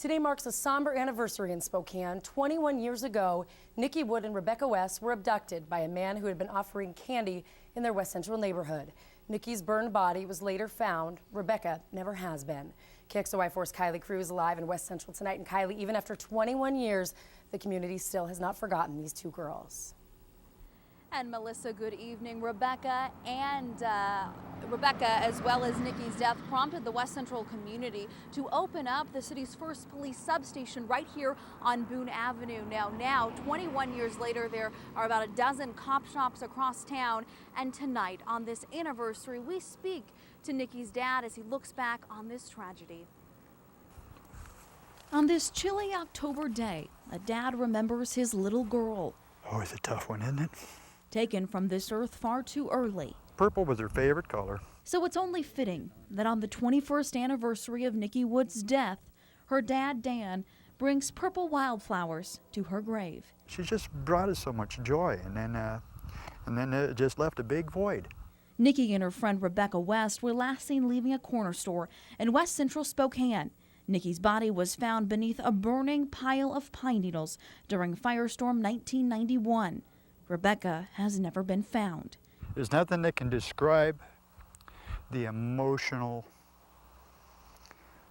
Today marks a somber anniversary in Spokane. 21 years ago, Nicki Wood and Rebecca West were abducted by a man who had been offering candy in their West Central neighborhood. Nicki's burned body was later found. Rebecca never has been. KXOY4's Kylee Cruz live in West Central tonight. And Kylee, even after 21 years, the community still has not forgotten these two girls. And Melissa, good evening. Rebecca, as well as Nicki's death, prompted the West Central community to open up the city's first police substation right here on Boone Avenue. Now, 21 years later, there are about a dozen cop shops across town. And tonight, on this anniversary, we speak to Nicki's dad as he looks back on this tragedy. On this chilly October day, a dad remembers his little girl. Always a tough one, isn't it? Taken from this earth far too early. Purple was her favorite color. So it's only fitting that on the 21st anniversary of Nicki Wood's death, her dad, Dan, brings purple wildflowers to her grave. She just brought us so much joy, and then it just left a big void. Nicki and her friend Rebecca West were last seen leaving a corner store in West Central Spokane. Nicki's body was found beneath a burning pile of pine needles during Firestorm 1991. Rebecca has never been found. There's nothing that can describe the emotional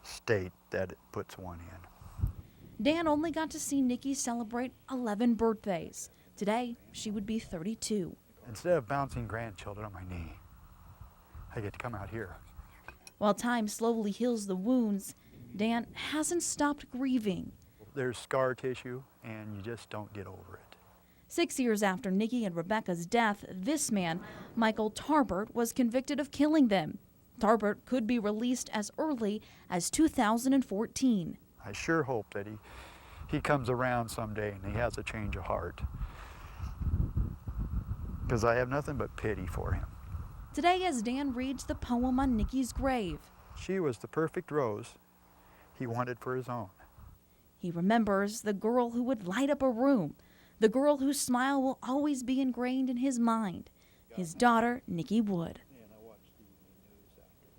state that it puts one in. Dan only got to see Nicki celebrate 11 birthdays. Today, she would be 32. Instead of bouncing grandchildren on my knee, I get to come out here. While time slowly heals the wounds, Dan hasn't stopped grieving. There's scar tissue, and you just don't get over it. 6 years after Nicki and Rebecca's death, this man, Michael Tarbert, was convicted of killing them. Tarbert could be released as early as 2014. I sure hope that he comes around someday and he has a change of heart, because I have nothing but pity for him. Today, as Dan reads the poem on Nicki's grave, she was the perfect rose he wanted for his own. He remembers the girl who would light up a room, the girl whose smile will always be ingrained in his mind, his daughter, Nicki Wood.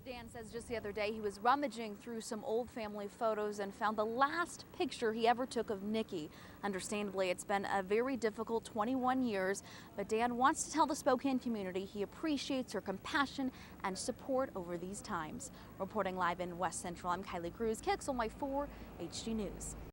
Dan says just the other day he was rummaging through some old family photos and found the last picture he ever took of Nicki. Understandably, it's been a very difficult 21 years, but Dan wants to tell the Spokane community he appreciates her compassion and support over these times. Reporting live in West Central, I'm Kylee Cruz, KXOY4 HD News.